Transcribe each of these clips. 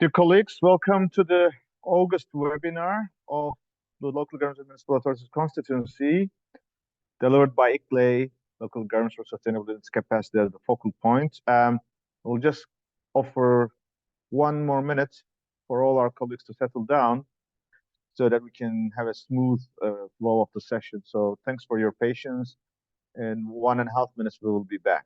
Dear colleagues, welcome to the August webinar of the Local Government and Municipal Authorities Constituency, delivered by ICLEI, Local Governments for Sustainable Its Capacity as the focal point. We'll just offer 1 more minute for all our colleagues to settle down so that we can have a smooth flow of the session. So thanks for your patience. In 1.5 minutes, we will be back.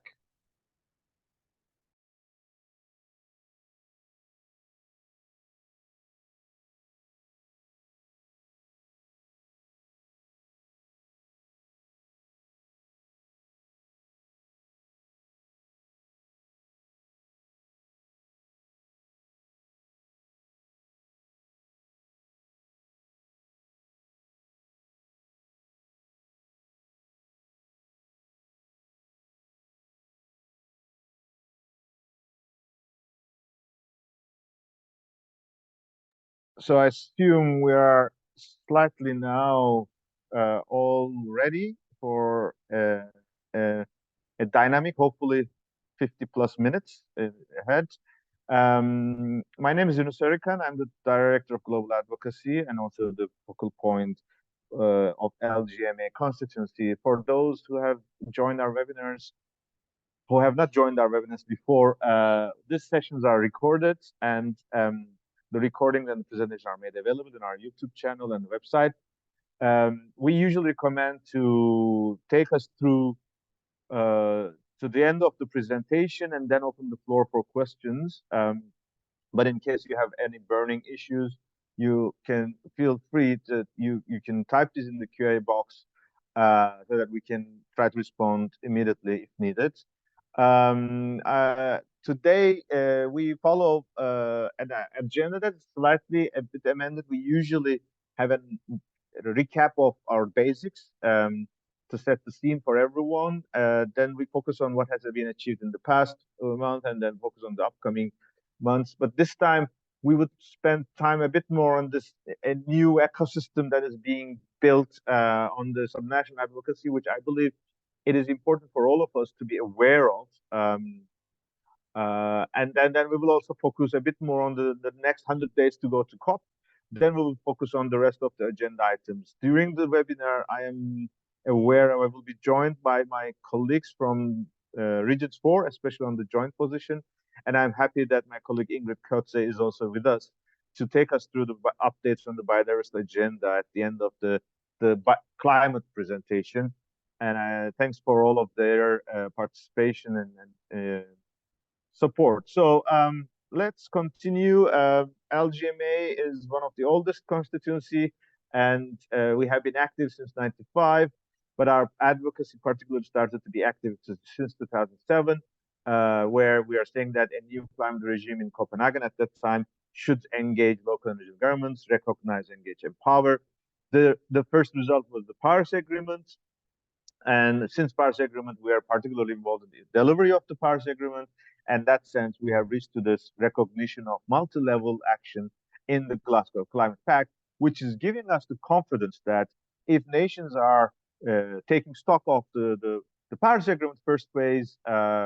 So I assume we are slightly now all ready for a dynamic, hopefully 50+ minutes ahead. My name is Yunus Erikan. I'm the Director of Global Advocacy and also the focal point of LGMA constituency. For those who have joined our webinars, who have not joined our webinars before, these sessions are recorded, and the recording and the presentation are made available in our YouTube channel and website. We usually recommend to take us through to the end of the presentation and then open the floor for questions. But in case you have any burning issues, you can feel free to you can type this in the QA box so that we can try to respond immediately if needed. Today we follow an agenda that's slightly a bit amended. We usually have a recap of our basics to set the scene for everyone. Then we focus on what has been achieved in the past month and then focus on the upcoming months. But this time we would spend time a bit more on this a new ecosystem that is being built on the subnational advocacy, which I believe it is important for all of us to be aware of. And then we will also focus a bit more on the next 100 days to go to COP. Then we will focus on the rest of the agenda items. During the webinar, I am aware I will be joined by my colleagues from Regions 4, especially on the joint position. And I'm happy that my colleague Ingrid Kotze is also with us to take us through the updates on the biodiversity agenda at the end of the climate presentation. And thanks for all of their participation and support. So let's continue. LGMA is one of the oldest constituency, and we have been active since '95. But our advocacy particularly started to be active since 2007, where we are saying that a new climate regime in Copenhagen at that time should engage local and regional governments, recognize, engage, empower. The first result was the Paris Agreement. And since Paris Agreement, we are particularly involved in the delivery of the Paris Agreement. And in that sense, we have reached to this recognition of multi-level action in the Glasgow Climate Pact, which is giving us the confidence that if nations are taking stock of the Paris Agreement first phase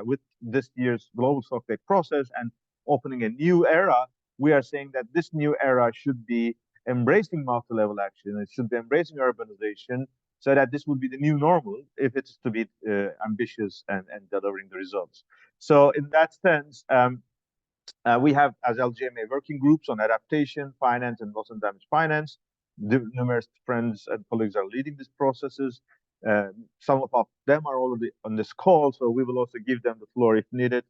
with this year's global Stocktake process and opening a new era, we are saying that this new era should be embracing multi-level action. It should be embracing urbanization, so that this will be the new normal if it's to be ambitious and delivering the results. So in that sense, we have, as LGMA, working groups on adaptation, finance, and loss and damage finance. Numerous friends and colleagues are leading these processes. Some of them are already on this call, so we will also give them the floor if needed.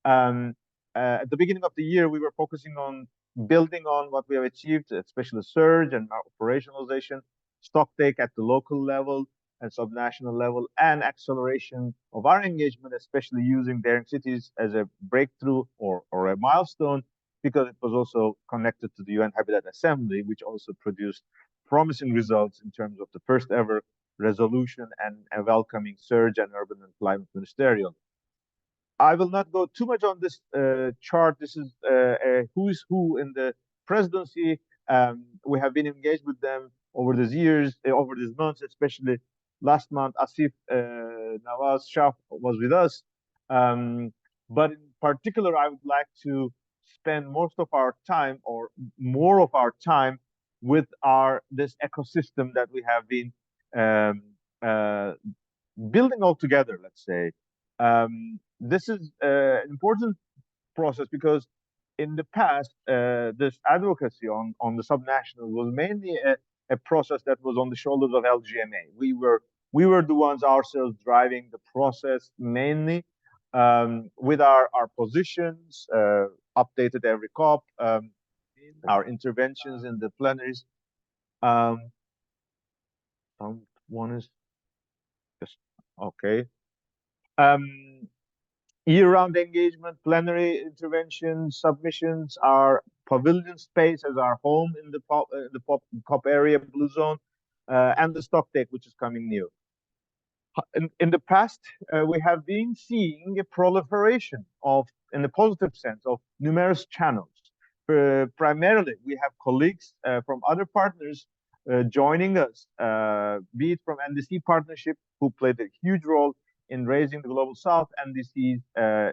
At the beginning of the year, we were focusing on building on what we have achieved, especially surge and operationalization, Stocktake at the local level and subnational level, and acceleration of our engagement, especially using daring cities as a breakthrough or a milestone, because it was also connected to the UN Habitat Assembly, which also produced promising results in terms of the first ever resolution and a welcoming surge and urban and climate ministerial. I will not go too much on this chart. This is a who's who in the presidency. We have been engaged with them over these years, over these months, especially last month. Asif Nawaz Shah was with us. But in particular, I would like to spend most of our time, or more of our time, with this ecosystem that we have been um, uh, building all together, let's say. This is an important process because in the past, this advocacy on the subnational was mainly a process that was on the shoulders of LGMA. We were the ones ourselves driving the process mainly, with our positions updated every COP, our interventions in the plenaries. Um, One is just okay. Um, Year-round engagement, plenary interventions, submissions, our pavilion space as our home in COP area, Blue Zone, and the Stocktake, which is coming new. In the past, we have been seeing a proliferation of, in a positive sense, of numerous channels. Primarily, we have colleagues from other partners joining us, be it from NDC partnership, who played a huge role in raising the Global South NDCs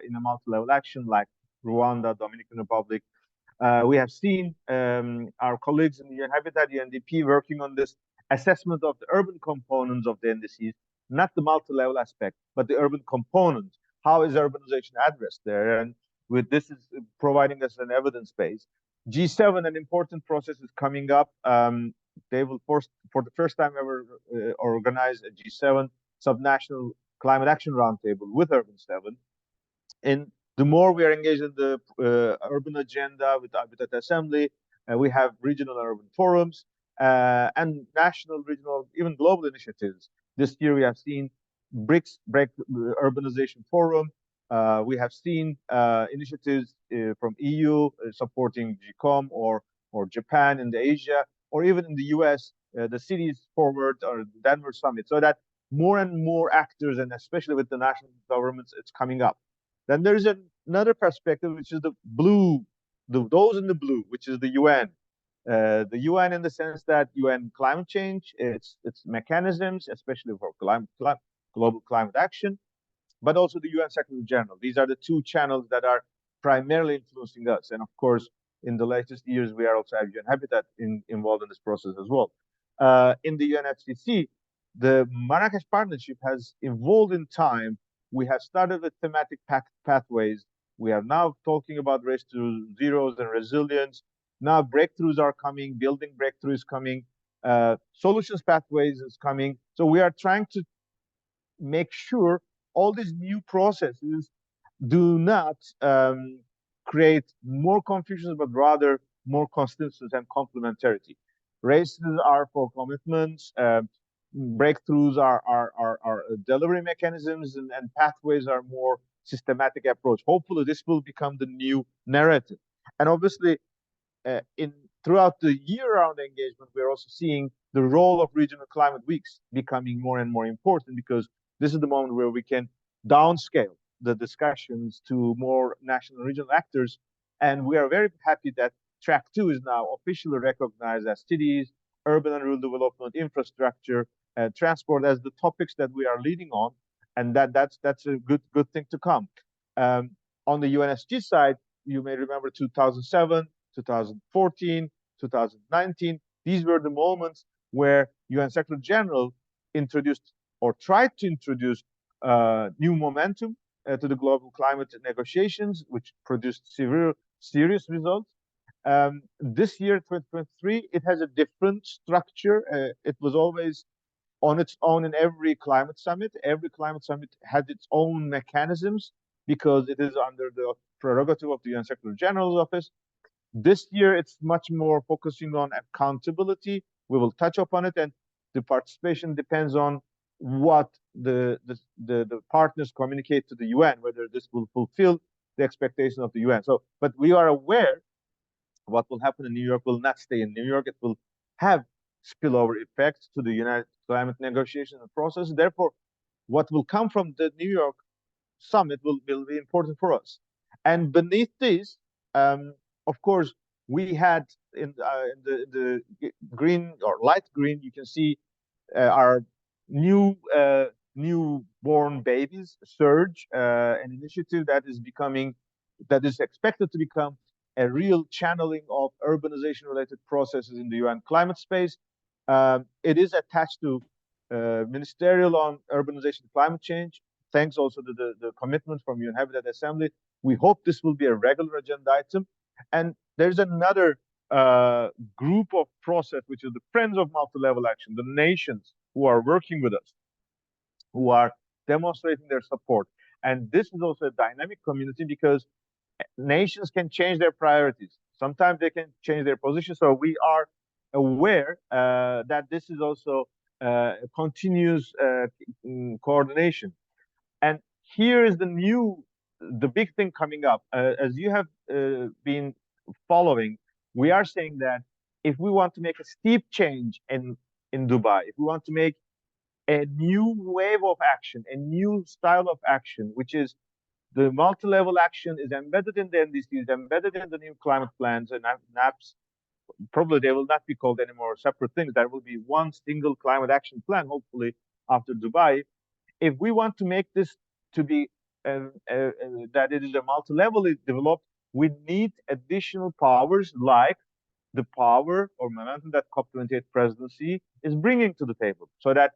in a multi-level action like Rwanda, Dominican Republic. We have seen our colleagues in the UN Habitat, UNDP, working on this assessment of the urban components of the NDCs, not the multi-level aspect, but the urban component. How is urbanization addressed there? And with this is providing us an evidence base. G7, an important process is coming up. They will for the first time ever organize a G7 subnational climate action roundtable with Urban 7. And the more we are engaged in the urban agenda with Habitat Assembly, we have regional and urban forums and national, regional, even global initiatives. This year we have seen BRICS Urbanization Forum. We have seen initiatives from EU supporting GCOM, or Japan in the Asia, or even in the US, the Cities Forward or the Denver Summit. So that more and more actors, and especially with the national governments, it's coming up. Then there's another perspective, which is the blue, those in the blue, which is the UN. The UN, in the sense that UN climate change, its mechanisms, especially for global climate action, but also the UN Secretary General. These are the two channels that are primarily influencing us. And of course, in the latest years, we are also have UN Habitat involved in this process as well. In the UNFCCC, the Marrakesh Partnership has evolved in time. We have started with thematic pathways. We are now talking about race to zeros and resilience. Now breakthroughs are coming, building breakthroughs coming, solutions pathways is coming. So we are trying to make sure all these new processes do not create more confusion, but rather more consistency and complementarity. Races are for commitments, breakthroughs are delivery mechanisms, and pathways are more systematic approach. Hopefully, this will become the new narrative. And obviously, throughout the year-round engagement, we're also seeing the role of regional climate weeks becoming more and more important, because this is the moment where we can downscale the discussions to more national and regional actors. And we are very happy that track 2 is now officially recognized as cities, urban and rural development, infrastructure, transport as the topics that we are leading on. And that's a good thing to come. On the UNSG side, you may remember 2007, 2014, 2019. These were the moments where UN Secretary General introduced, or tried to introduce, new momentum to the global climate negotiations, which produced serious results. This year, 2023, it has a different structure. It was always on its own in every climate summit. Every climate summit had its own mechanisms because it is under the prerogative of the UN Secretary General's office. This year, it's much more focusing on accountability. We will touch upon it, and the participation depends on what the partners communicate to the UN, whether this will fulfill the expectation of the UN. So, but we are aware what will happen in New York will not stay in New York. It will have spillover effects to the United climate negotiation process. Therefore, what will come from the New York summit will be important for us. And beneath this, of course, we had in the green or light green, you can see our newborn babies surge, an initiative that is expected to become a real channeling of urbanization-related processes in the UN climate space. It is attached to Ministerial on Urbanization and Climate Change. Thanks also to the commitment from UN Habitat Assembly. We hope this will be a regular agenda item. And there's another group of process, which is the Friends of Multi-Level Action, the nations who are working with us, who are demonstrating their support. And this is also a dynamic community because nations can change their priorities. Sometimes they can change their position. So we are aware that this is also continuous coordination. And here is the big thing coming up. As you have been following, we are saying that if we want to make a steep change in Dubai, if we want to make a new wave of action, a new style of action, which is the multi-level action is embedded in the NDCs, embedded in the new climate plans and NAPs. Probably they will not be called anymore separate things. There will be one single climate action plan, hopefully, after Dubai. If we want to make this to be that it is a multi-level developed, we need additional powers like the power or momentum that COP28 presidency is bringing to the table, so that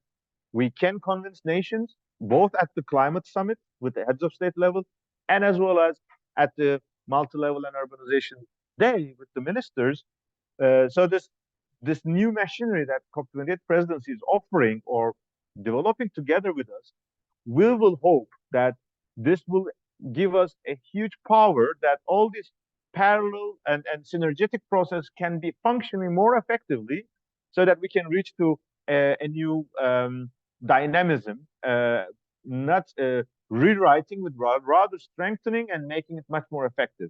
we can convince nations both at the climate summit with the heads of state level and as well as at the multi-level and urbanization day with the ministers. So this new machinery that COP28 presidency is offering or developing together with us, we will hope that this will give us a huge power that all these parallel and synergetic process can be functioning more effectively so that we can reach to a new dynamism, not rewriting, with rather strengthening and making it much more effective.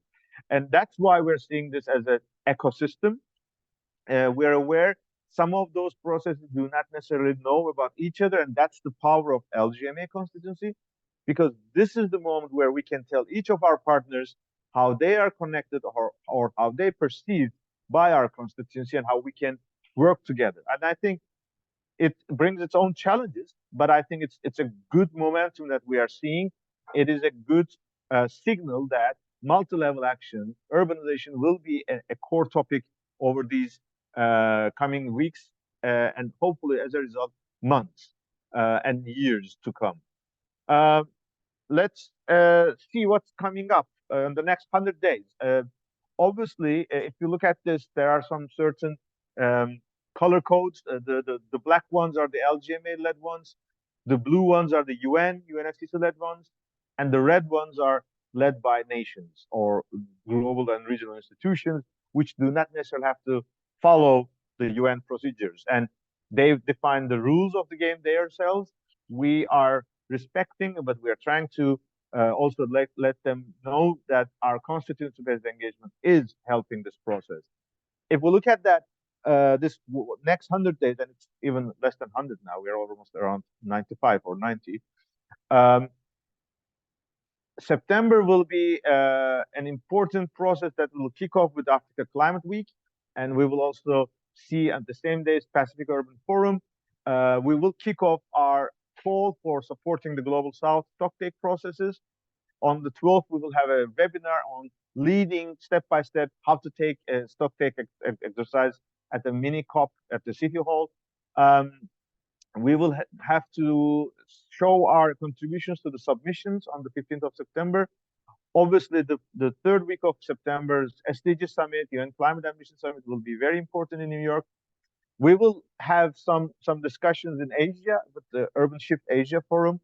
And that's why we're seeing this as an ecosystem. We're aware some of those processes do not necessarily know about each other, and that's the power of LGMA constituency, because this is the moment where we can tell each of our partners how they are connected or how they perceived by our constituency and how we can work together. And I think it brings its own challenges, but I think it's a good momentum that we are seeing. It is a good signal that multi-level action, urbanization will be a core topic over these coming weeks and hopefully, as a result, months and years to come. Let's see what's coming up in the next 100 days. Obviously, if you look at this, there are some certain color codes. The black ones are the LGMA-led ones. The blue ones are the UNFCCC-led ones. And the red ones are led by nations or global and regional institutions, which do not necessarily have to follow the UN procedures. And they've defined the rules of the game themselves. We are respecting, but we are trying to also let them know that our constituency-based engagement is helping this process. If we look at that, this next 100 days, and it's even less than 100 now, we're almost around 95 or 90. September will be an important process that will kick off with Africa Climate Week, and we will also see at the same days Pacific Urban Forum. We will kick off our call for supporting the Global South Stocktake processes. On the 12th, we will have a webinar on leading step-by-step how to take a stocktake exercise at the mini COP at the City Hall. We will have to show our contributions to the submissions on the 15th of September. Obviously, the third week of September's SDG Summit, UN Climate Ambition Summit, will be very important in New York. We will have some discussions in Asia with the Urban Shift Asia Forum,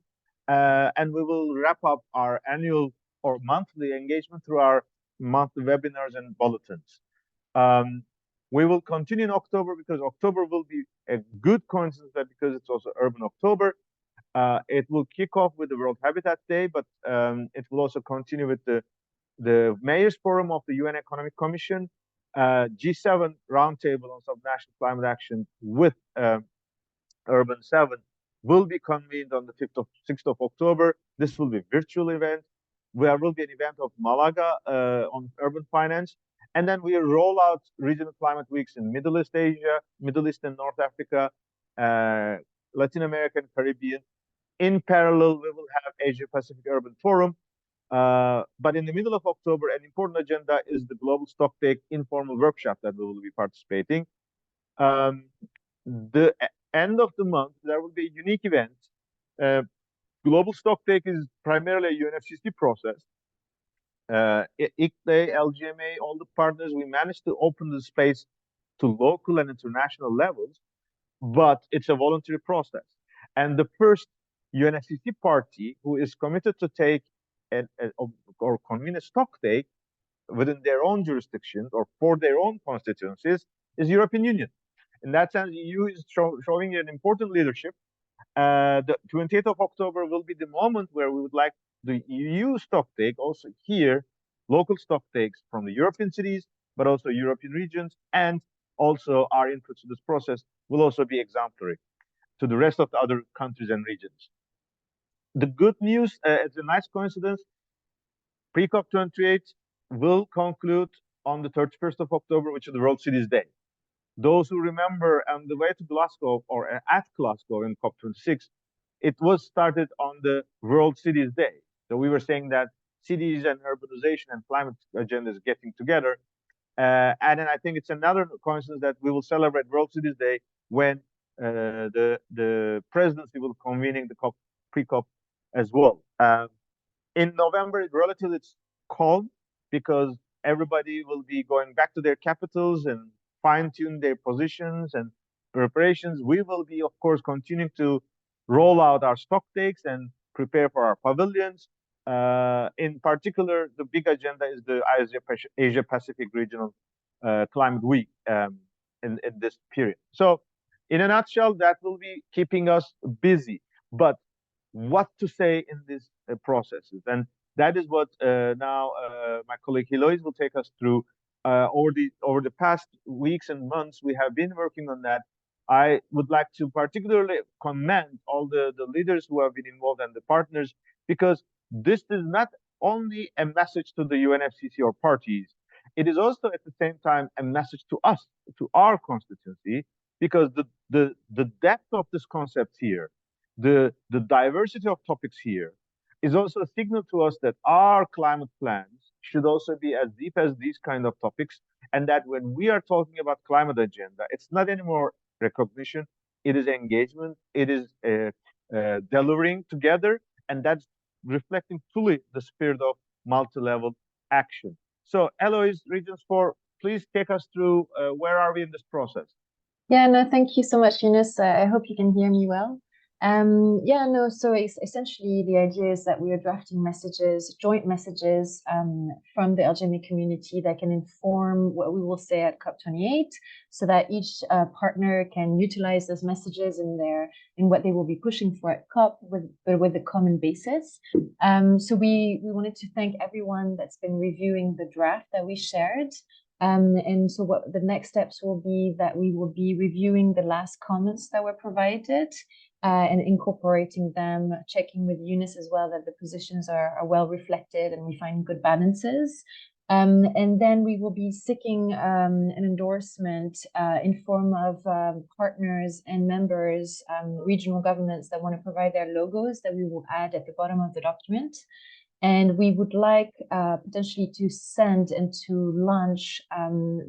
and we will wrap up our annual or monthly engagement through our monthly webinars and bulletins. We will continue in October because October will be a good coincidence that because it's also Urban October. It will kick off with the World Habitat Day, but it will also continue with the Mayors Forum of the UN Economic Commission, G7 Roundtable on Subnational Climate Action with Urban 7 will be convened on the 6th of October. This will be a virtual event. There will be an event of Malaga on urban finance. And then we roll out regional climate weeks in Middle East Asia, Middle East and North Africa, Latin America and Caribbean. In parallel, we will have Asia Pacific Urban Forum. But in the middle of October, an important agenda is the Global Stocktake informal workshop that we will be participating. The end of the month, there will be a unique event. Global Stocktake is primarily a UNFCCC process. ICTE, LGMA, all the partners, we managed to open the space to local and international levels, but it's a voluntary process. And the first UNFCCC party who is committed to take or convene a stocktake within their own jurisdictions or for their own constituencies is European Union. In that sense, EU is showing an important leadership. The 28th of October will be the moment where we would like the EU stocktake also here, local stocktakes from the European cities, but also European regions, and also our input to this process will also be exemplary to the rest of the other countries and regions. The good news, it's a nice coincidence, pre-COP28 will conclude on the 31st of October, which is the World Cities Day. Those who remember on the way to Glasgow or at Glasgow in COP26, it was started on the World Cities Day. So we were saying that cities and urbanization and climate agenda is getting together. And then I think it's another coincidence that we will celebrate World Cities Day when the presidency will convening the COP, pre-COP as well. In November, relatively it's calm because everybody will be going back to their capitals and fine-tune their positions and preparations. We will be, of course, continuing to roll out our stock takes and prepare for our pavilions. In particular, the big agenda is the Asia Pacific Regional Climate Week in this period. So, in a nutshell, that will be keeping us busy. But what to say in these processes? And that is what now my colleague Hiloise will take us through. Over the past weeks and months, we have been working on that. I would like to particularly commend all the leaders who have been involved and the partners, because this is not only a message to the UNFCCC or parties, it is also at the same time a message to us, to our constituency, because the depth of this concept here, the diversity of topics here, is also a signal to us that our climate plans should also be as deep as these kind of topics, and that when we are talking about climate agenda, it's not anymore recognition, it is engagement, it is delivering together, and that's reflecting fully the spirit of multi-level action. So, Eloise, Regions 4, please take us through where are we in this process? Yeah, no, thank you so much, Yunus. I hope you can hear me well. Yeah, no, so essentially the idea is that we are drafting messages, joint messages from the LGMA community that can inform what we will say at COP28, so that each partner can utilize those messages in what they will be pushing for at COP with a common basis. So we wanted to thank everyone that's been reviewing the draft that we shared. And so what the next steps will be that we will be reviewing the last comments that were provided and incorporating them, checking with Yunus as well that the positions are well reflected and we find good balances. And then we will be seeking an endorsement in form of partners and members, regional governments that want to provide their logos that we will add at the bottom of the document. And we would like potentially to send and to launch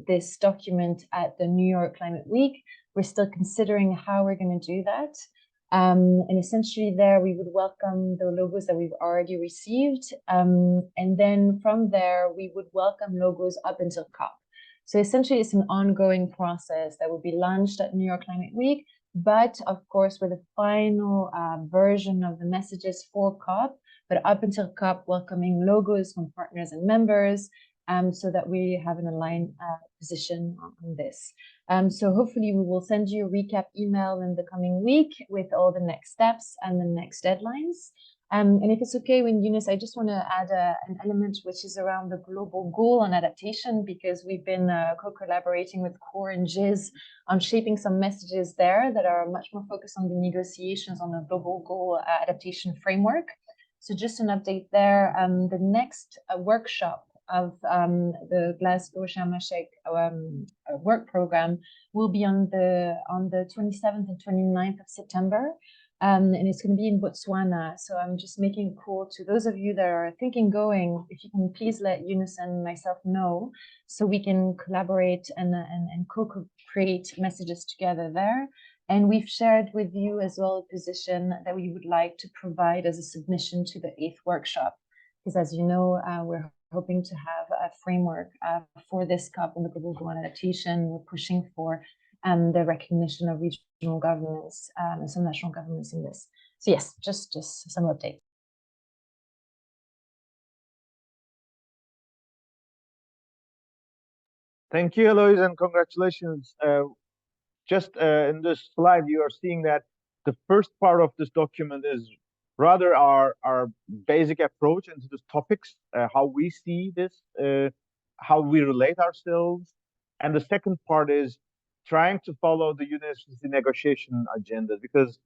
this document at the New York Climate Week. We're still considering how we're going to do that. And essentially there we would welcome the logos that we've already received. And then from there, we would welcome logos up until COP. So essentially it's an ongoing process that will be launched at New York Climate Week, but of course with a final version of the messages for COP, but up until COP, welcoming logos from partners and members, so that we have an aligned position on this. So hopefully we will send you a recap email in the coming week with all the next steps and the next deadlines. And if it's okay with Yunus, I just want to add an element which is around the global goal on adaptation, because we've been co-collaborating with CORE and GIZ on shaping some messages there that are much more focused on the negotiations on the global goal adaptation framework. So just an update there, the next workshop of the Glasgow Sharm el-Sheikh work program will be on the 27th and 29th of September. and it's going to be in Botswana. So I'm just making a call to those of you that are thinking going, if you can please let Yunus and myself know so we can collaborate and co-create messages together there. And we've shared with you as well a position that we would like to provide as a submission to the 8th workshop. Because as you know, we're hoping to have a framework for this COP on the global goal adaptation. We're pushing for the recognition of regional governments and some national governments in this. So yes, just some updates. Thank you, Eloise, and congratulations. Just in this slide, you are seeing that the first part of this document is rather our basic approach into these topics, how we see this, how we relate ourselves. And the second part is trying to follow the university negotiation agenda, because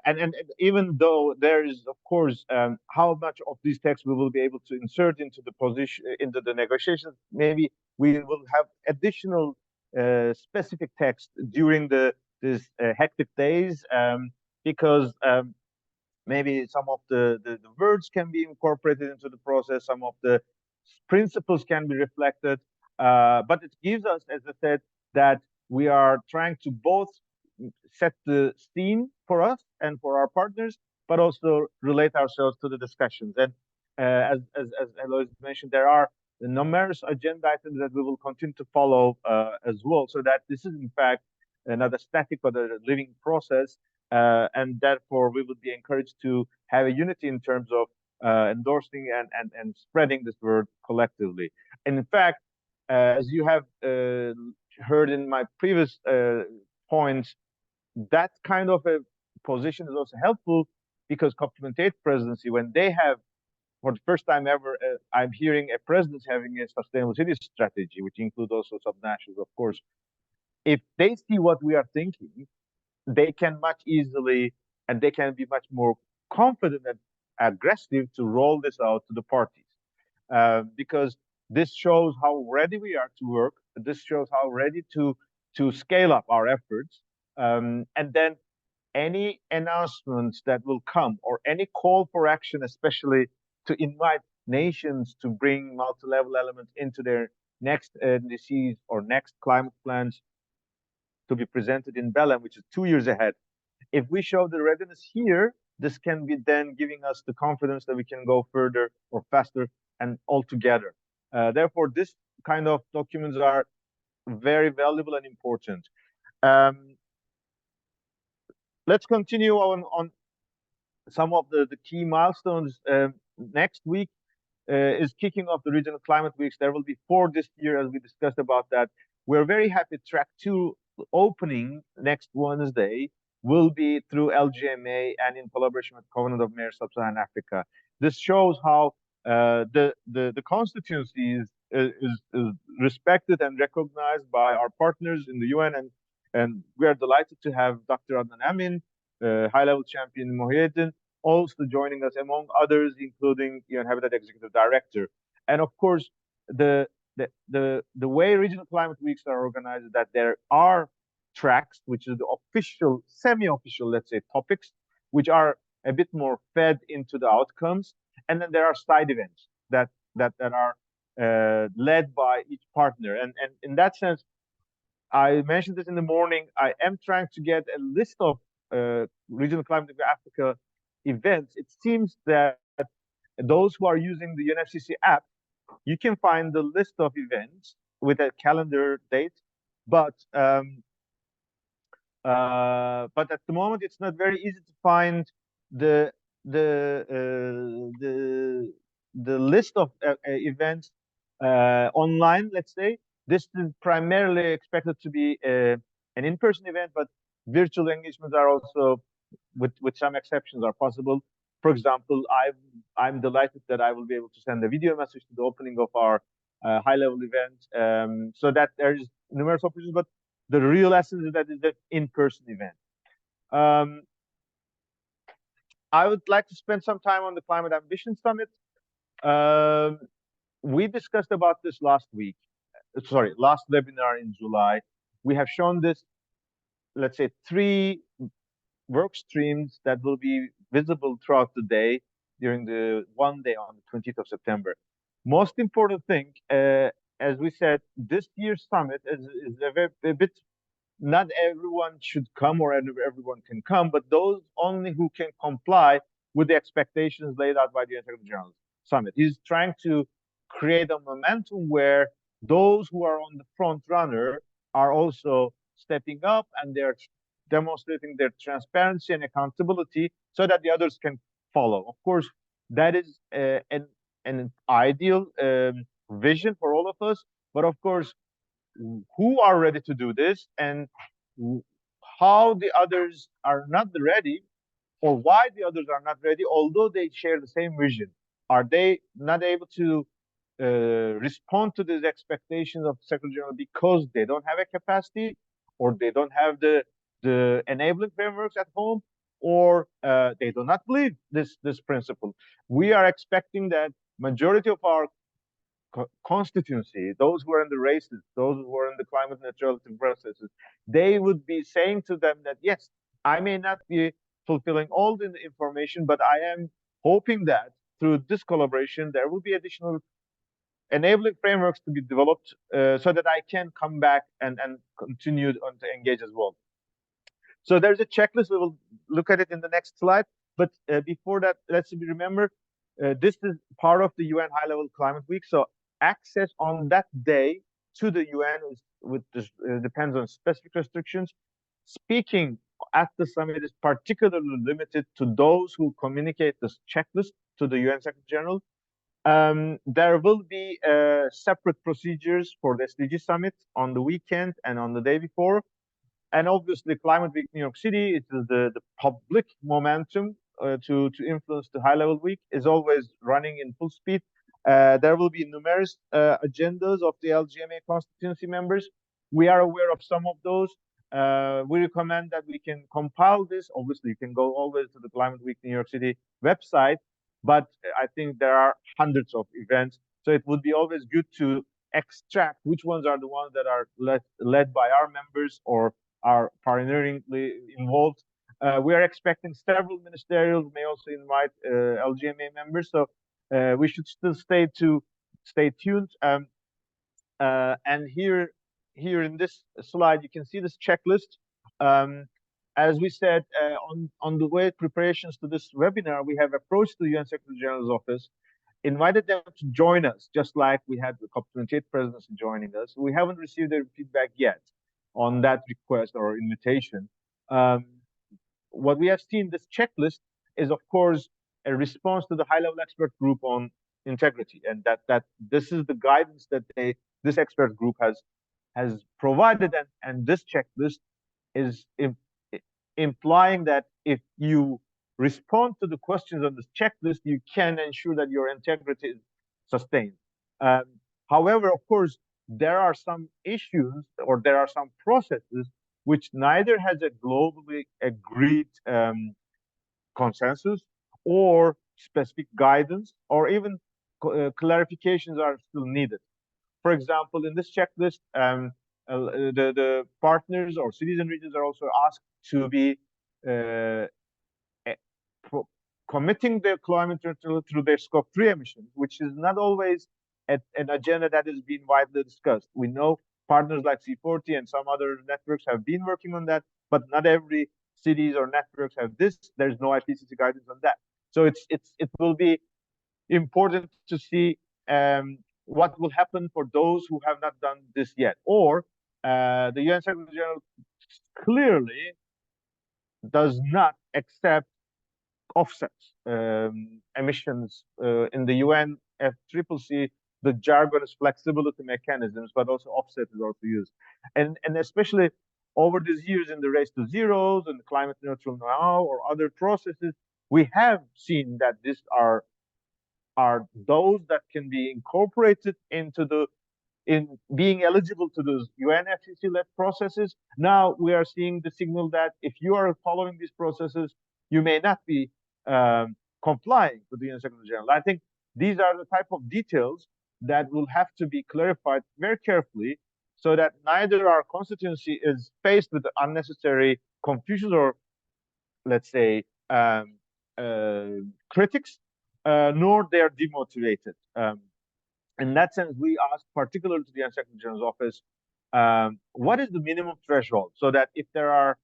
and even though there is, of course, how much of these texts we will be able to insert into the position into the negotiations, maybe we will have additional specific text during this hectic days, because maybe some of the words can be incorporated into the process, some of the principles can be reflected, but it gives us, as I said, that we are trying to both set the scene for us and for our partners, but also relate ourselves to the discussions. And as Eloise mentioned, there are numerous agenda items that we will continue to follow as well, so that this is in fact not a static but a living process, and therefore we would be encouraged to have a unity in terms of endorsing and spreading this word collectively. And in fact, as you have heard in my previous points, that kind of a position is also helpful, because COP28 presidency, when they have, for the first time ever, I'm hearing a president having a sustainable city strategy, which includes also subnationals, of course. If they see what we are thinking, they can much easily, and they can be much more confident and aggressive to roll this out to the parties, because this shows how ready we are to work. This shows how ready to scale up our efforts, and then any announcements that will come, or any call for action, especially to invite nations to bring multi-level elements into their next NDCs or next climate plans to be presented in Belém, which is 2 years ahead. If we show the readiness here, this can be then giving us the confidence that we can go further or faster and all together. Therefore, this kind of documents are very valuable and important. Let's continue on some of the key milestones. Next week is kicking off the regional climate weeks. There will be 4 this year, as we discussed about that. We're very happy. Track 2 opening next Wednesday will be through LGMA and in collaboration with Covenant of Mayors Sub-Saharan Africa. This shows how the constituency is respected and recognized by our partners in the UN, and we are delighted to have Dr. Adnan Amin, high-level champion Mohyeddin, also joining us, among others, including UN Habitat Executive Director. And of course, the way regional climate weeks are organized is that there are tracks, which is the official, semi-official, let's say, topics, which are a bit more fed into the outcomes, and then there are side events that are led by each partner. And in that sense, I mentioned this in the morning, I am trying to get a list of regional climate Africa events. It seems that those who are using the UNFCCC app, you can find the list of events with a calendar date, but at the moment it's not very easy to find the list of events online. Let's say this is primarily expected to be an in-person event, but virtual engagements are also, with some exceptions, are possible. For example, I'm delighted that I will be able to send a video message to the opening of our high-level event, so that there is numerous opportunities. But the real essence is that it's an in-person event. I would like to spend some time on the Climate Ambition Summit. We discussed about this last webinar in July. We have shown this, let's say, 3 work streams that will be visible throughout the day during the one day on the 20th of September. Most important thing, as we said, this year's summit is a bit, not everyone should come or everyone can come, but those only who can comply with the expectations laid out by the Secretary General Summit. He's trying to create a momentum where those who are on the front runner are also stepping up and they're demonstrating their transparency and accountability so that the others can follow. Of course, that is an ideal vision for all of us, but of course, who are ready to do this and how the others are not ready or why the others are not ready, although they share the same vision. Are they not able to respond to these expectations of the Secretary General because they don't have a capacity or they don't have the enabling frameworks at home or they do not believe this principle? We are expecting that majority of our constituency, those who are in the races, those who are in the climate neutrality processes, they would be saying to them that, yes, I may not be fulfilling all the information, but I am hoping that through this collaboration, there will be additional enabling frameworks to be developed so that I can come back and continue to engage as well. So there's a checklist. We will look at it in the next slide. But before that, let's remember, this is part of the UN High-Level Climate Week. So access on that day to the UN is depends on specific restrictions. Speaking at the summit is particularly limited to those who communicate this checklist to the UN Secretary General. There will be separate procedures for the SDG summit on the weekend and on the day before. And obviously, Climate Week New York City, it is the public momentum to influence the high-level week is always running in full speed. There will be numerous agendas of the LGMA constituency members. We are aware of some of those. We recommend that we can compile this. Obviously, you can go always to the Climate Week New York City website, but I think there are hundreds of events. So it would be always good to extract which ones are the ones that are led by our members or are pioneeringly involved. We are expecting several ministerials may also invite LGMA members, so we should still stay tuned. And here in this slide, you can see this checklist. As we said, on the way preparations to this webinar, we have approached the UN Secretary General's office, invited them to join us, just like we had the COP28 presidency joining us. We haven't received their feedback yet on that request or invitation. What we have seen, this checklist is, of course, a response to the high-level expert group on integrity, and that this is the guidance that this expert group has provided, and this checklist is implying that if you respond to the questions on this checklist, you can ensure that your integrity is sustained. However, of course, there are some issues or there are some processes which neither has a globally agreed consensus or specific guidance, or even clarifications are still needed. For example, in this checklist, the partners or cities and regions are also asked to be committing their climate neutrality through their Scope 3 emissions, which is not always an agenda that is being widely discussed. We know partners like C40 and some other networks have been working on that, but not every cities or networks have this. There's no IPCC guidance on that. So it will be important to see what will happen for those who have not done this yet. Or the UN Secretary General clearly does not accept offsets emissions in the UN FCCC. The jargon is flexibility mechanisms, but also offset is also used, and especially over these years in the race to zeros and climate neutral now or other processes, we have seen that these are those that can be incorporated into in being eligible to those UNFCCC-led processes. Now we are seeing the signal that if you are following these processes, you may not be complying with the UN Secretary General. I think these are the type of details that will have to be clarified very carefully so that neither our constituency is faced with unnecessary confusion or let's say, critics, nor they're demotivated. In that sense, we ask, particularly to the Secretary General's office, what is the minimum threshold, so that if there are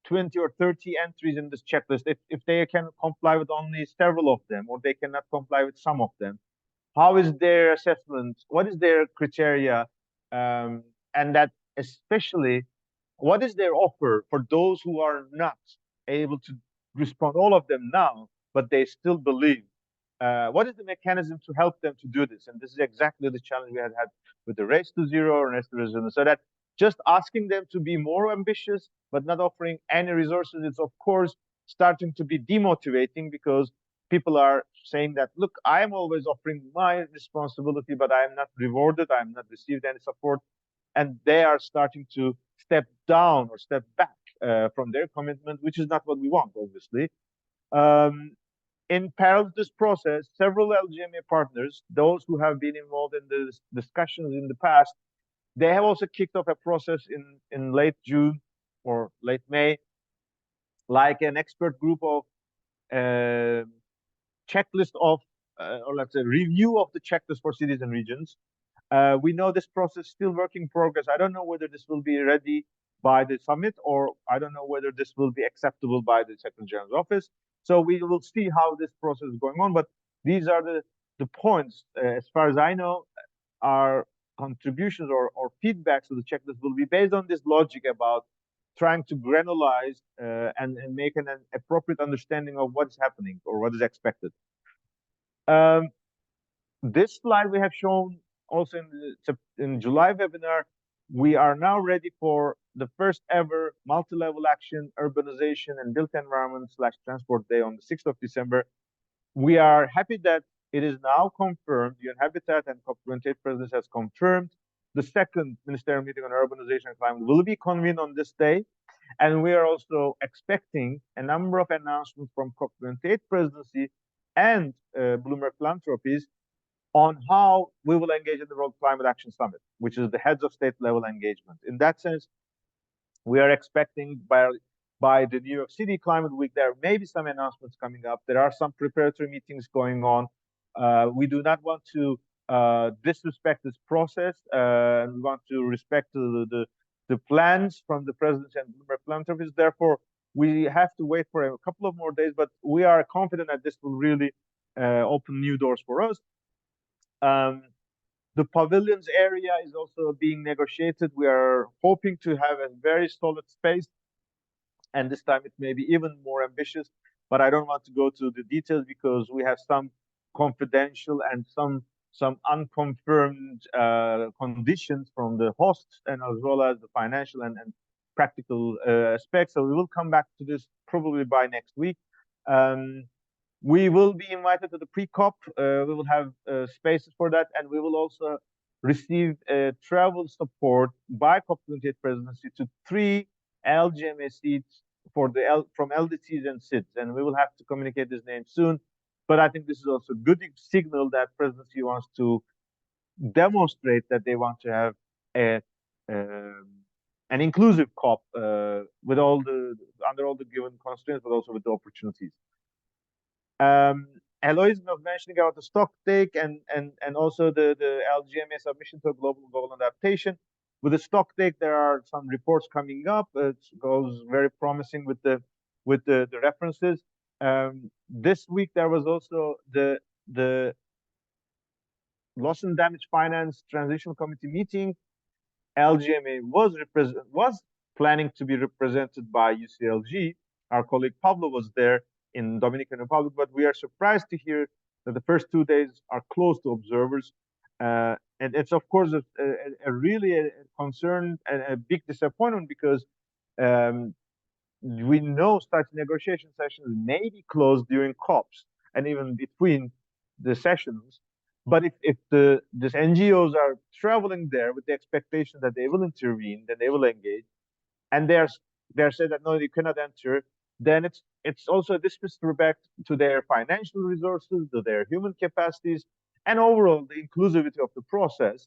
20 or 30 entries in this checklist, if they can comply with only several of them, or they cannot comply with some of them, how is their assessment? What is their criteria? And that especially, what is their offer for those who are not able to respond, all of them now, but they still believe? What is the mechanism to help them to do this? And this is exactly the challenge we had with the Race to Zero and Race to Resilience. So that just asking them to be more ambitious, but not offering any resources, is of course starting to be demotivating, because people are saying that, look, I'm always offering my responsibility, but I am not rewarded, I am not received any support. And they are starting to step down or step back from their commitment, which is not what we want, obviously. In parallel to this process, several LGMA partners, those who have been involved in the discussions in the past, they have also kicked off a process in late June or late May, like an expert group of checklist of, or let's say, review of the checklist for cities and regions. We know this process is still work in progress. I don't know whether this will be ready by the summit, or I don't know whether this will be acceptable by the Secretary General's office. So we will see how this process is going on. But these are the points, as far as I know, our contributions or feedbacks to the checklist will be based on this logic about trying to granularize and make an appropriate understanding of what's happening or what is expected. This slide we have shown also in July webinar. We are now ready for the first ever multi-level action, urbanization and built environment / transport day on the 6th of December. We are happy that it is now confirmed. UN Habitat and COP28 President has confirmed the second ministerial meeting on urbanization and climate will be convened on this day. And we are also expecting a number of announcements from COP28 presidency and Bloomberg Philanthropies on how we will engage in the World Climate Action Summit, which is the heads of state level engagement. In that sense, we are expecting by the New York City Climate Week, there may be some announcements coming up. There are some preparatory meetings going on. We do not want to disrespect this process. We want to respect the plans from the presidency and Bloomberg Philanthropies. Therefore, we have to wait for a couple of more days, but we are confident that this will really open new doors for us. The pavilions area is also being negotiated. We are hoping to have a very solid space, and this time it may be even more ambitious, but I don't want to go to the details because we have some confidential and some unconfirmed conditions from the hosts, and as well as the financial and practical aspects. So we will come back to this probably by next week. We will be invited to the pre-COP. We will have spaces for that, and we will also receive travel support by COP28 presidency to 3 LGMA seats for from LDCs and SIDS, and we will have to communicate this name soon. But I think this is also a good signal that presidency wants to demonstrate that they want to have an inclusive COP with under all the given constraints, but also with the opportunities. Eloise was mentioning about the Stocktake and also the LGMA submission to a global goal adaptation. With the Stocktake, there are some reports coming up. It goes very promising with the references. This week there was also the Loss and Damage Finance Transitional Committee meeting. LGMA was planning to be represented by UCLG. Our colleague Pablo was there in Dominican Republic, but we are surprised to hear that the first 2 days are closed to observers. And it's, of course, a really a concern and a big disappointment, because we know such negotiation sessions may be closed during COPs and even between the sessions. But if these NGOs are traveling there with the expectation that they will intervene, that they will engage, and they're saying that no, you cannot enter, then it's also a disrespect to their financial resources, to their human capacities, and overall the inclusivity of the process.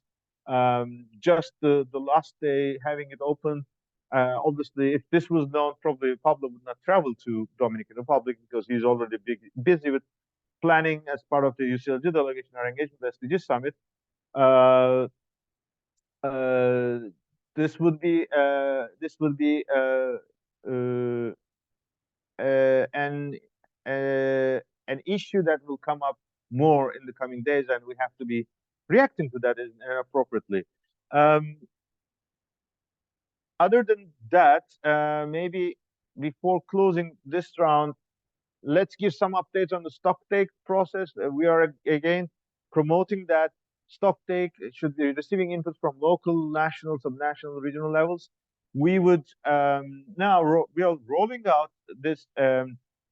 Just the last day having it open, Obviously, if this was known, probably Pablo would not travel to Dominican Republic because he's already busy with planning as part of the UCLG delegation our engagement at the SDG Summit. Uh, uh, this would be an an issue that will come up more in the coming days, and we have to be reacting to that appropriately. Other than that, maybe before closing this round, let's give some updates on the Stocktake process. We are again promoting that Stocktake should be receiving input from local, national, subnational, regional levels. We would now we are rolling out this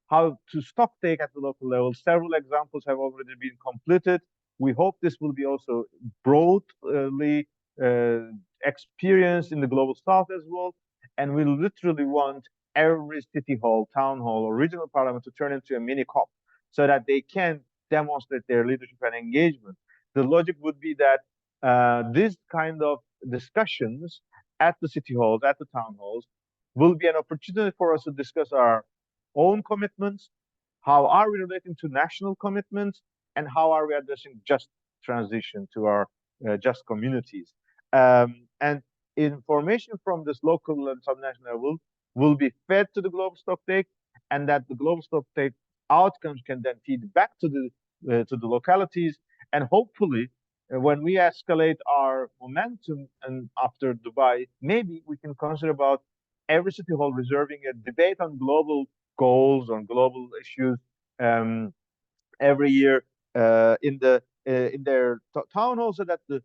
how to Stocktake at the local level. Several examples have already been completed. We hope this will be also broadly experienced in the global south as well. And we literally want every city hall, town hall, or regional parliament to turn into a mini COP so that they can demonstrate their leadership and engagement. The logic would be that this kind of discussions at the city halls, at the town halls, will be an opportunity for us to discuss our own commitments, how are we relating to national commitments, and how are we addressing just transition to our just communities. And information from this local and subnational level will be fed to the global Stocktake, and that the global Stocktake outcomes can then feed back to the localities, and hopefully when we escalate our momentum and after Dubai, maybe we can consider about every city hall reserving a debate on global goals, on global issues every year in their town hall, so that the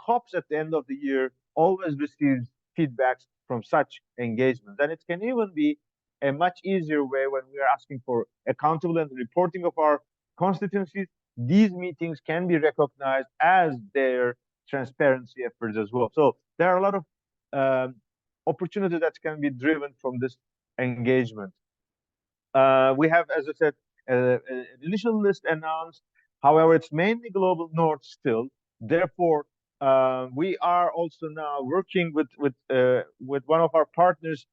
COPs at the end of the year always receives feedbacks from such engagements. And it can even be a much easier way when we are asking for accountable and reporting of our constituencies. These meetings can be recognized as their transparency efforts as well. So there are a lot of opportunities that can be driven from this engagement. We have, as I said, an initial list announced. However, it's mainly global north still. Therefore, we are also now working with one of our partners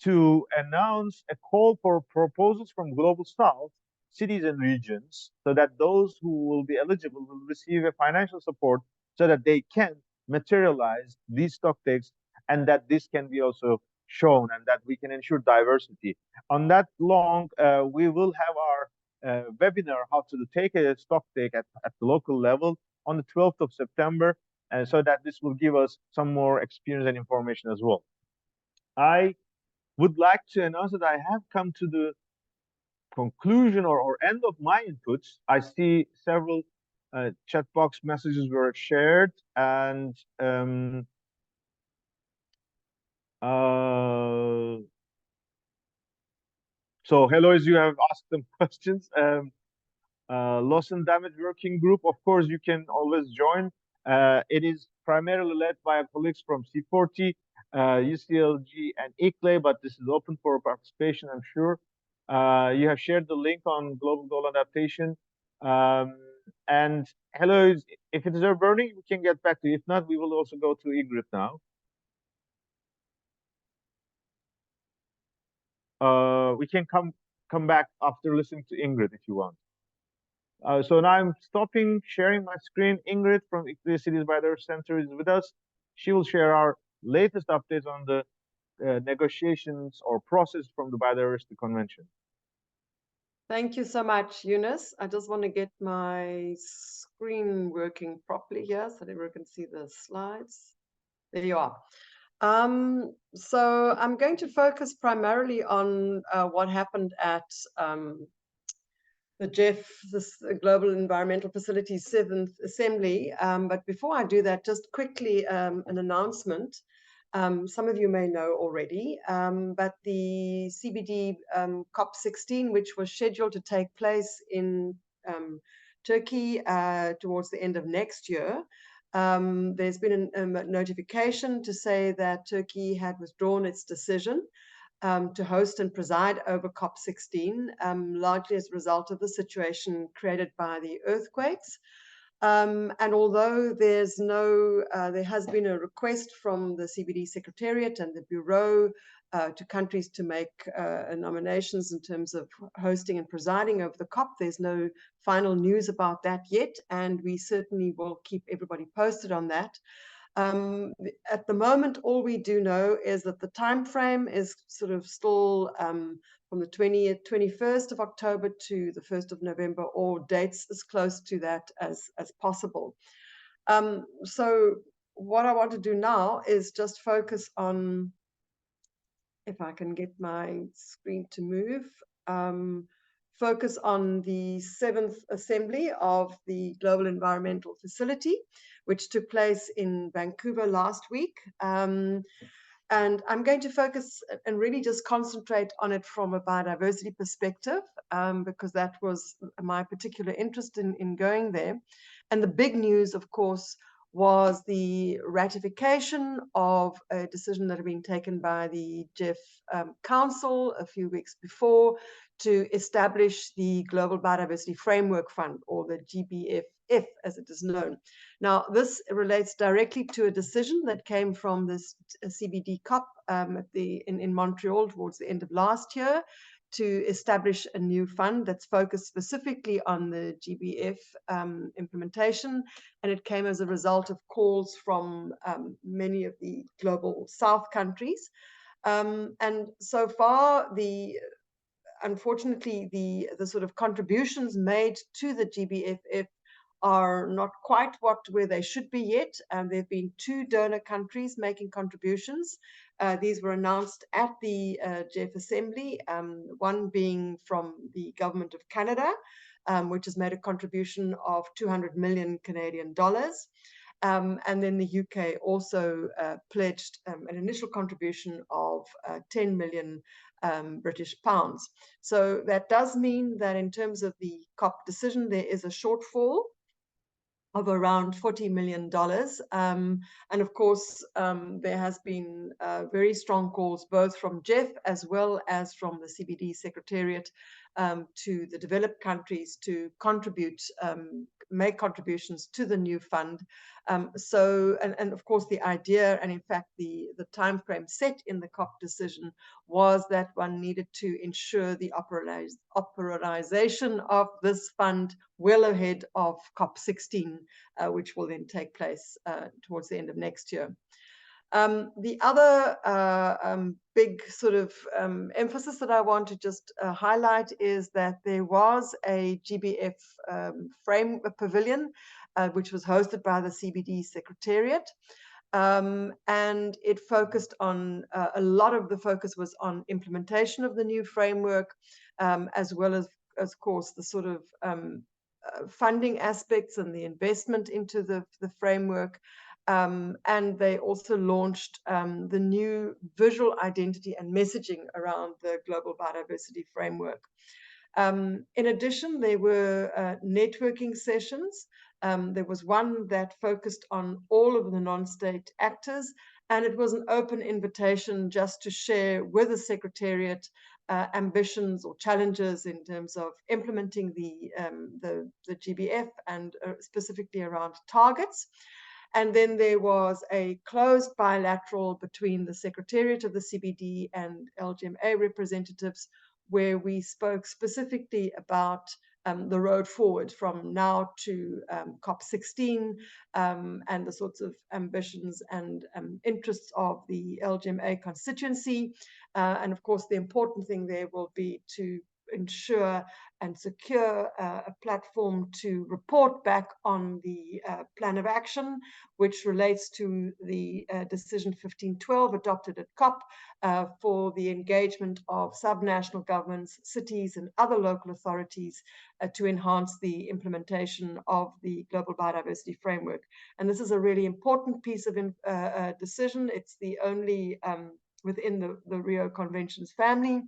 to announce a call for proposals from global south cities and regions, so that those who will be eligible will receive a financial support so that they can materialize these stocktakes, and that this can be also shown, and that we can ensure diversity. On that long, we will have our webinar, how to take a stocktake at the local level on the 12th of September, and so that this will give us some more experience and information as well. I would like to announce that I have come to the conclusion or end of my inputs. I see several chat box messages were shared, and so Heloise, you have asked some questions. Loss and damage working group, of course, you can always join. It is primarily led by colleagues from C40, UCLG, and ICLE, but this is open for participation, I'm sure. You have shared the link on global goal adaptation. And hello, if it is burning, we can get back to you. If not, we will also go to Ingrid now. We can come back after listening to Ingrid if you want. So now I'm stopping sharing my screen. Ingrid from the Cities by the Earth Center is with us. She will share our latest updates on the negotiations or process from the Biodiversity Convention. Thank you so much, Yunus. I just want to get my screen working properly here so that everyone can see the slides. There you are. So I'm going to focus primarily on what happened at the GEF, this Global Environmental Facilities 7th Assembly. But before I do that, just quickly an announcement. Some of you may know already, but the CBD COP16, which was scheduled to take place in Turkey towards the end of next year, there's been a notification to say that Turkey had withdrawn its decision to host and preside over COP16, largely as a result of the situation created by the earthquakes. And although there's no, there has been a request from the CBD Secretariat and the Bureau to countries to make nominations in terms of hosting and presiding over the COP. There's no final news about that yet, and we certainly will keep everybody posted on that. At the moment, all we do know is that the time frame is sort of still from the 21st of October to the 1st of November, or dates as close to that as possible. So what I want to do now is just focus on, if I can get my screen to move, focus on the 7th Assembly of the Global Environmental Facility, which took place in Vancouver last week. And I'm going to focus and really just concentrate on it from a biodiversity perspective, because that was my particular interest in going there. And the big news, of course, was the ratification of a decision that had been taken by the GBF Council a few weeks before to establish the Global Biodiversity Framework Fund, or the GBF as it is known. Now, this relates directly to a decision that came from this CBD COP in Montreal towards the end of last year, to establish a new fund that's focused specifically on the GBF implementation. And it came as a result of calls from many of the global South countries. And so far, unfortunately, the sort of contributions made to the GBF are not quite where they should be yet. There have been 2 donor countries making contributions. These were announced at the GBF Assembly, one being from the Government of Canada, which has made a contribution of 200 million Canadian dollars. And then the UK also pledged an initial contribution of 10 million British pounds. So that does mean that in terms of the COP decision, there is a shortfall of around $40 million. And of course, there has been very strong calls both from GBF as well as from the CBD Secretariat to the developed countries to contribute, make contributions to the new fund. And of course, the idea, and in fact, the time frame set in the COP decision was that one needed to ensure the operationalization of this fund well ahead of COP16, which will then take place towards the end of next year. The other big sort of emphasis that I want to just highlight is that there was a GBF pavilion, which was hosted by the CBD Secretariat. And it focused on, a lot of the focus was on implementation of the new framework, as well as, of course, the sort of funding aspects and the investment into the framework. And they also launched the new visual identity and messaging around the Global Biodiversity Framework. In addition, there were networking sessions. There was one that focused on all of the non-state actors, and it was an open invitation just to share with the Secretariat ambitions or challenges in terms of implementing the GBF, and specifically around targets. And then there was a closed bilateral between the Secretariat of the CBD and LGMA representatives, where we spoke specifically about the road forward from now to COP16, and the sorts of ambitions and interests of the LGMA constituency. And of course, the important thing there will be to ensure and secure a platform to report back on the plan of action, which relates to the decision 1512 adopted at COP for the engagement of subnational governments, cities, and other local authorities to enhance the implementation of the Global Biodiversity Framework. And this is a really important piece of decision. It's the only, within the Rio Convention's family,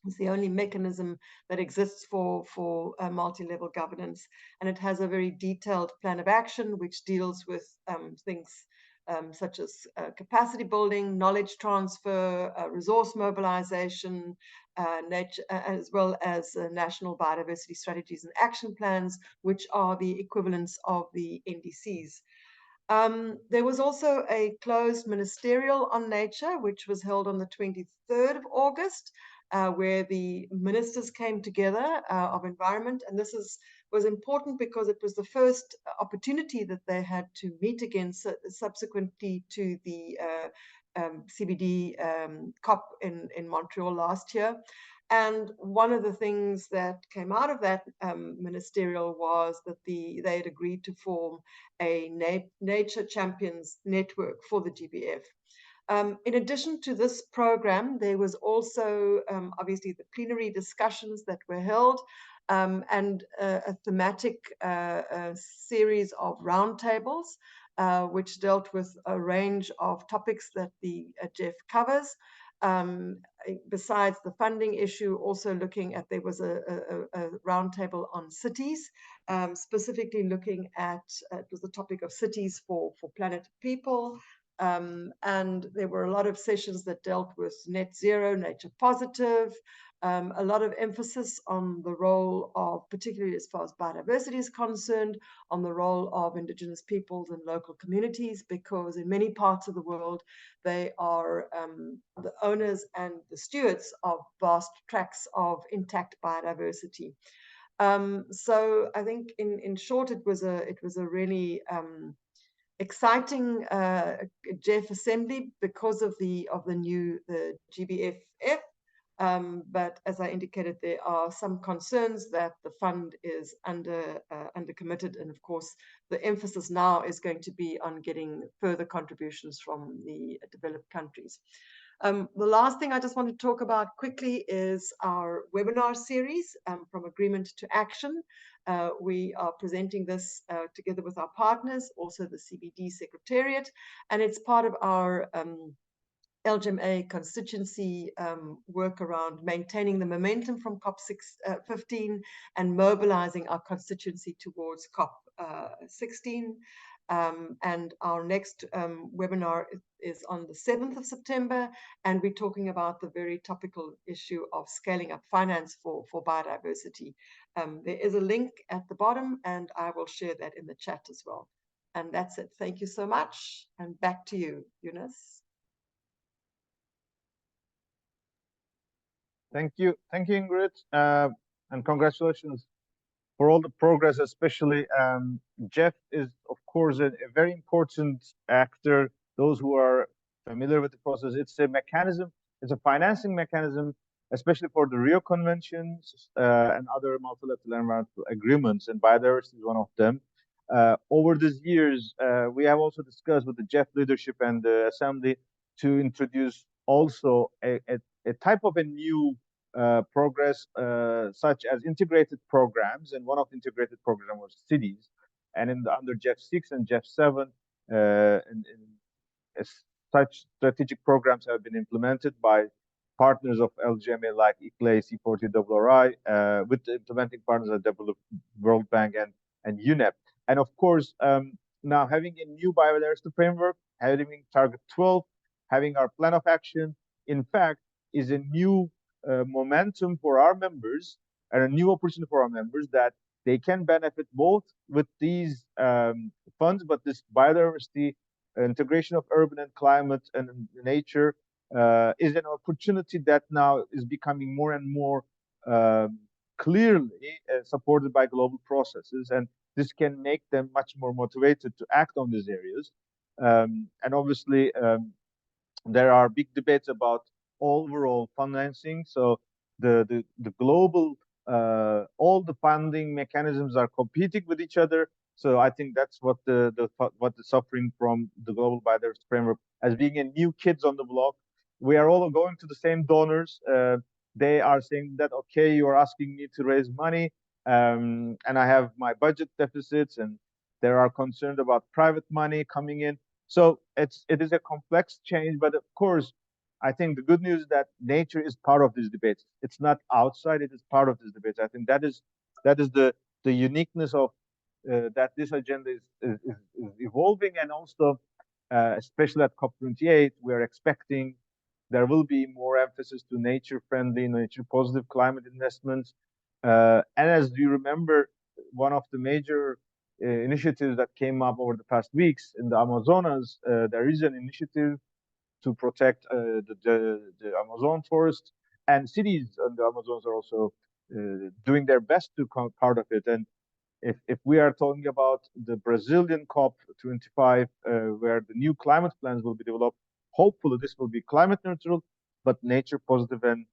it's the only mechanism that exists for multi-level governance, and it has a very detailed plan of action which deals with things such as capacity building, knowledge transfer, resource mobilization, nature, as well as national biodiversity strategies and action plans, which are the equivalents of the NDCs. There was also a closed ministerial on nature, which was held on the 23rd of August, where the ministers came together of environment. And this was important because it was the first opportunity that they had to meet again subsequently to the CBD COP in Montreal last year. And one of the things that came out of that ministerial was that they had agreed to form a nature champions network for the GBF. In addition to this program, there was also obviously the plenary discussions that were held and a thematic series of roundtables, which dealt with a range of topics that the GEF covers. Besides the funding issue, also looking at, there was a roundtable on cities, specifically looking at, it was the topic of cities for planet people. And there were a lot of sessions that dealt with net zero, nature positive, a lot of emphasis on the role of, particularly as far as biodiversity is concerned, on the role of Indigenous peoples and local communities, because in many parts of the world, they are the owners and the stewards of vast tracts of intact biodiversity. So I think in short, it was a really exciting GEF assembly because of the GBF. But as I indicated, there are some concerns that the fund is under committed, and of course the emphasis now is going to be on getting further contributions from the developed countries. The last thing I just want to talk about quickly is our webinar series, From Agreement to Action. We are presenting this together with our partners, also the CBD Secretariat, and it's part of our LGMA constituency work around maintaining the momentum from COP15 and mobilizing our constituency towards COP16. And our next webinar is on the 7th of September, and we're talking about the very topical issue of scaling up finance for biodiversity. There is a link at the bottom, and I will share that in the chat as well. And that's it. Thank you so much. And back to you, Eunice. Thank you, Ingrid, and congratulations for all the progress. Especially GEF is, of course, a very important actor. Those who are familiar with the process, it's a mechanism, it's a financing mechanism, especially for the Rio Conventions and other multilateral environmental agreements, and biodiversity is one of them. Over these years, we have also discussed with the GEF leadership and the Assembly to introduce also a type of a new progress, such as integrated programs, and one of the integrated programs was cities, and under GEF 6 and GEF 7, such strategic programs have been implemented by partners of LGMA like ICLEI, C40RI, with the implementing partners at the World Bank and UNEP. And of course, now having a new biodiversity framework, having Target 12, having our plan of action, in fact, is a new momentum for our members and a new opportunity for our members that they can benefit both with these funds, but this biodiversity, integration of urban and climate and nature is an opportunity that now is becoming more and more clearly supported by global processes, and this can make them much more motivated to act on these areas. And obviously, there are big debates about overall financing. So the global, all the funding mechanisms are competing with each other. So I think that's what the suffering from the global biodiversity framework as being a new kids on the block. We are all going to the same donors. They are saying that, okay, you are asking me to raise money, and I have my budget deficits, and there are concerns about private money coming in. So it is a complex change, but of course, I think the good news is that nature is part of this debate. It's not outside; it is part of this debate. I think that is the uniqueness of that this agenda is evolving, and also especially at COP28, we are expecting there will be more emphasis to nature-friendly, nature-positive climate investments. And as you remember, one of the major initiatives that came up over the past weeks in the Amazonas, there is an initiative to protect the Amazon forest, and cities in the Amazons are also doing their best to become part of it. And if we are talking about the Brazilian COP25, where the new climate plans will be developed, hopefully this will be climate neutral, but nature positive and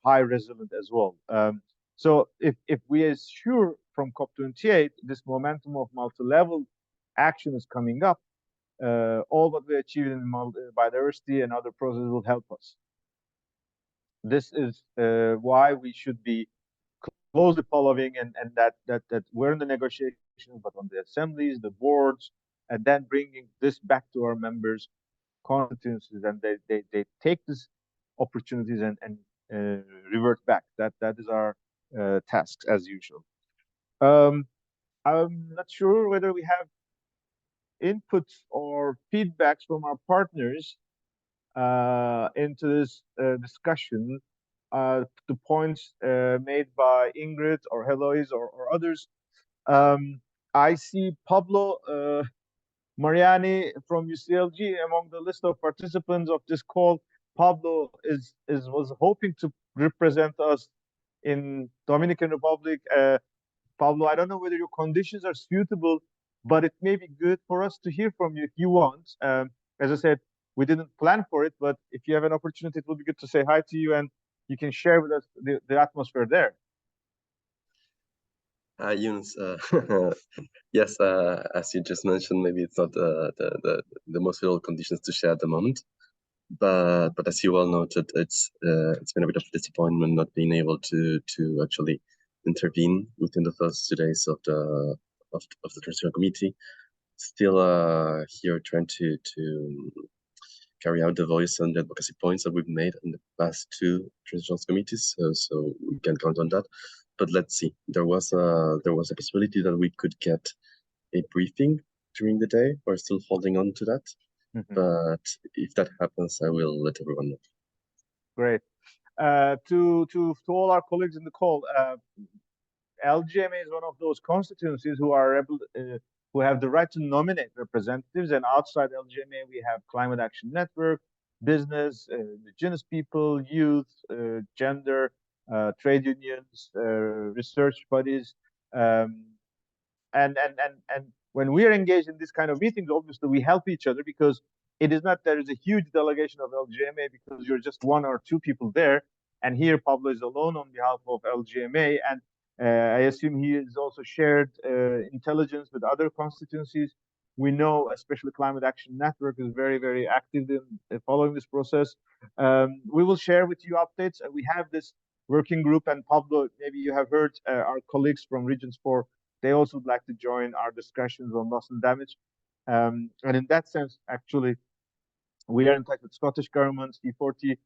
high resilient as well. So if we assure from COP28 this momentum of multi-level action is coming up, all what we achieve in biodiversity and other processes will help us. This is why we should be closely following, and that we're in the negotiations, but on the assemblies, the boards, and then bringing this back to our members' constituencies, and they take these opportunities and revert back. That is our task as usual. I'm not sure whether we have inputs or feedbacks from our partners into this discussion. The points made by Ingrid or Heloise or others. I see Pablo Mariani from UCLG among the list of participants of this call. Pablo was hoping to represent us in Dominican Republic. Pablo, I don't know whether your conditions are suitable, but it may be good for us to hear from you if you want. As I said, we didn't plan for it, but if you have an opportunity, it will be good to say hi to you, and you can share with us the atmosphere there. Hi, Yunus. Yes, as you just mentioned, maybe it's not the most ideal conditions to share at the moment, but as you well noted, it's been a bit of a disappointment not being able to actually intervene within the first 2 days of the Transitional Committee. Still here trying to carry out the voice and the advocacy points that we've made in the past 2 transitional committees, so we can count on that. But let's see. There was a possibility that we could get a briefing during the day. We're still holding on to that, but if that happens, I will let everyone know. Great. To all our colleagues in the call, LGMA is one of those constituencies who are able, who have the right to nominate representatives, and outside LGMA we have Climate Action Network, business, indigenous people, youth, gender, trade unions, research bodies, and when we are engaged in this kind of meetings, obviously we help each other, because it is not there is a huge delegation of LGMA because you're just 1 or 2 people there, and here Pablo is alone on behalf of LGMA, and I assume he has also shared intelligence with other constituencies. We know, especially Climate Action Network is very, very active in following this process. We will share with you updates. We have this working group, and Pablo, maybe you have heard our colleagues from Regions 4, they also would like to join our discussions on loss and damage. And in that sense, actually, we are in touch with Scottish government, C40.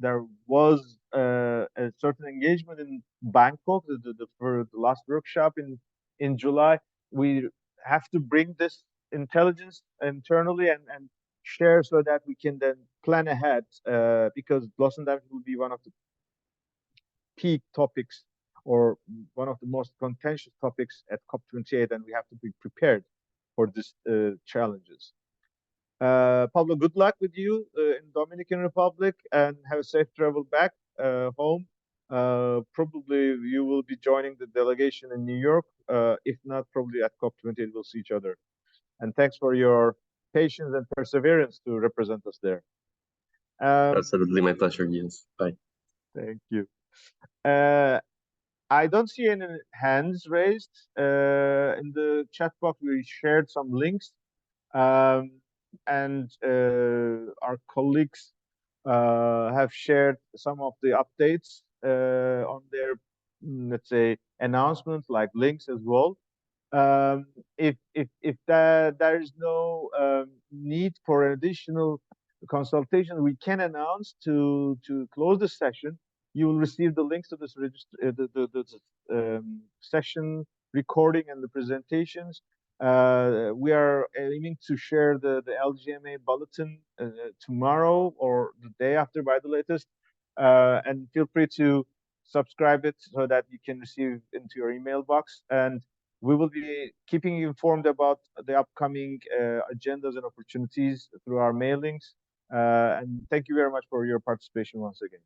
There was a certain engagement in Bangkok, for the last workshop in July. We have to bring this intelligence internally and share so that we can then plan ahead, because loss and damage will be one of the key topics, or one of the most contentious topics at COP28, and we have to be prepared for these challenges. Pablo, good luck with you in Dominican Republic, and have a safe travel back home. Probably you will be joining the delegation in New York. If not, probably at COP28 we'll see each other. And thanks for your patience and perseverance to represent us there. Absolutely, my pleasure. Yes, bye. Thank you. I don't see any hands raised in the chat box. We shared some links, and our colleagues have shared some of the updates on their, let's say, announcements, like links as well. If there is no need for an additional consultation, we can announce to close the session. You will receive the links to this session recording and the presentations We are aiming to share the LGMA bulletin tomorrow or the day after by the latest. And feel free to subscribe it so that you can receive into your email box. And we will be keeping you informed about the upcoming agendas and opportunities through our mailings. And thank you very much for your participation once again.